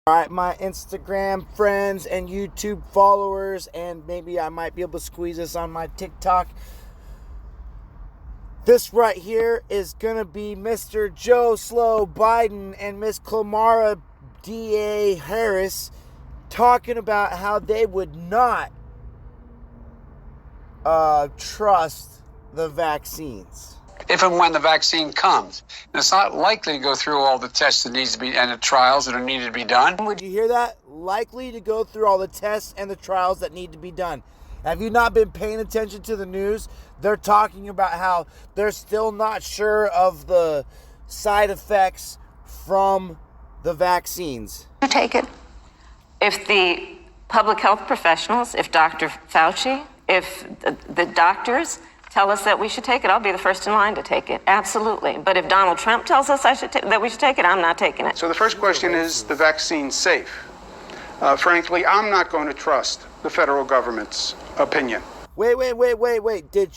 All right, my Instagram friends and YouTube followers, and maybe I might be able to squeeze this on my TikTok. This right here is going to be Mr. Joe Slow Biden and Miss Kamala D.A. Harris talking about how they would not trust the vaccines. If and when the vaccine comes. And it's not likely to go through all the tests that needs to be, and the trials that are needed to be done. Would you hear that? Likely to go through all the tests and the trials that need to be done. Have you not been paying attention to the news? They're talking about how they're still not sure of the side effects from the vaccines. You take it. If the public health professionals, if Dr. Fauci, if the doctors tell us that we should take it, I'll be the first in line to take it. Absolutely. But if Donald Trump tells us that we should take it, I'm not taking it. So the first question is the vaccine safe? Frankly, I'm not going to trust the federal government's opinion. Wait. Did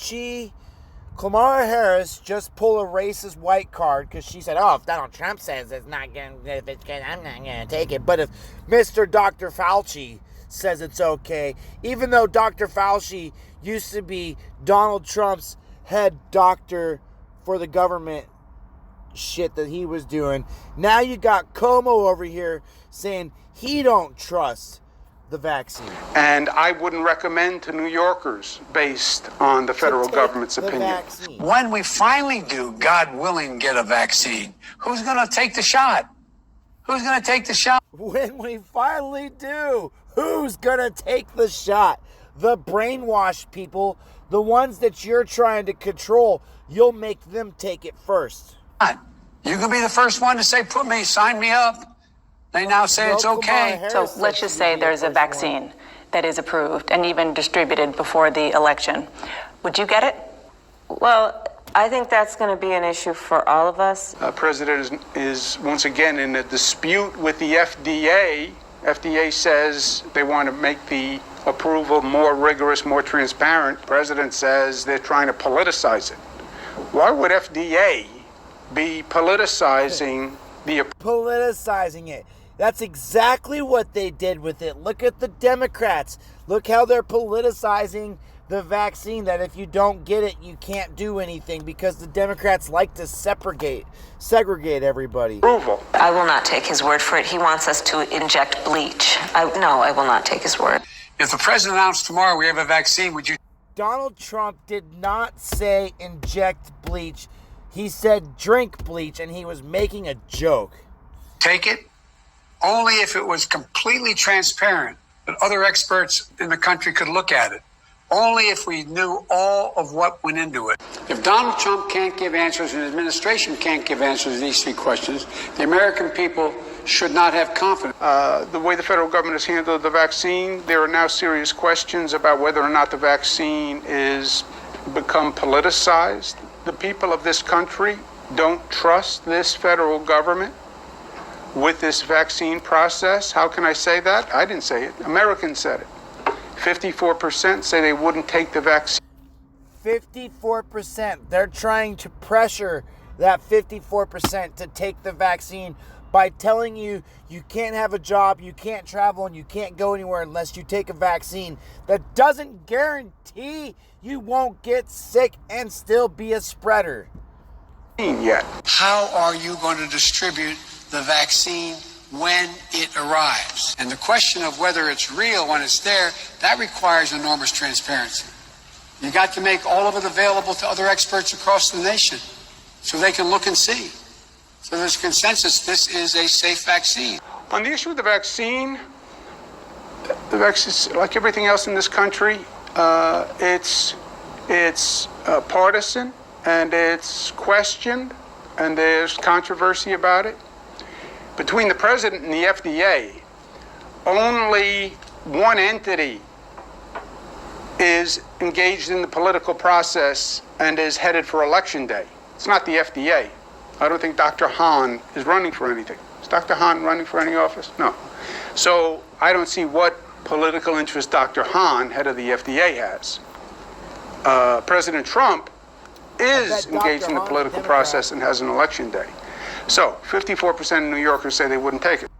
Kamala Harris just pull a racist white card because she said, oh, if Donald Trump says it's not going to, if it's good, I'm not going to take it. But if Mr. Dr. Fauci says it's okay, even though Dr. Fauci used to be Donald Trump's head doctor for the government shit that he was doing, now you got Como over here saying he don't trust the vaccine. And I wouldn't recommend to New Yorkers based on the federal government's opinion. Vaccine. When we finally do, God willing, get a vaccine, who's going to take the shot? Who's going to take the shot? When we finally do, who's going to take the shot? The brainwashed people, the ones that you're trying to control, you'll make them take it first. You can be the first one to say, sign me up. They now say it's okay. So let's just say there's a vaccine that is approved and even distributed before the election. Would you get it? Well, I think that's going to be an issue for all of us. President is once again in a dispute with the FDA. FDA says they want to make the approval more rigorous, more transparent. President says they're trying to politicize it. Why would FDA be politicizing it? That's exactly what they did with it. Look at the Democrats. Look how they're politicizing the vaccine, that if you don't get it, you can't do anything, because the Democrats like to segregate everybody. approval. I will not take his word for it. He wants us to inject bleach. I will not take his word. If the president announced tomorrow we have a vaccine, would you? Donald Trump did not say inject bleach. He said drink bleach, and he was making a joke. Take it? Only if it was completely transparent, that other experts in the country could look at it. Only if we knew all of what went into it. If Donald Trump can't give answers and his administration can't give answers to these three questions, the American people should not have confidence. The way the federal government has handled the vaccine, there are now serious questions about whether or not the vaccine is become politicized. The people of this country don't trust this federal government with this vaccine process. How can I say that? I didn't say it. Americans said it. 54% say they wouldn't take the vaccine. 54%. They're trying to pressure that 54% to take the vaccine by telling you you can't have a job, you can't travel, and you can't go anywhere unless you take a vaccine. That doesn't guarantee you won't get sick and still be a spreader. Yet. How are you going to distribute the vaccine when it arrives? And the question of whether it's real when it's there, that requires enormous transparency. You got to make all of it available to other experts across the nation so they can look and see. So there's consensus this is a safe vaccine. On the issue of the vaccine, like everything else in this country, it's partisan, and it's questioned, and there's controversy about it. Between the president and the FDA, only one entity is engaged in the political process and is headed for election day. It's not the FDA. I don't think Dr. Hahn is running for anything. Is Dr. Hahn running for any office? No. So I don't see what political interest Dr. Hahn, head of the FDA, has. President Trump is engaged in the political process and has an election day. So 54% of New Yorkers say they wouldn't take it.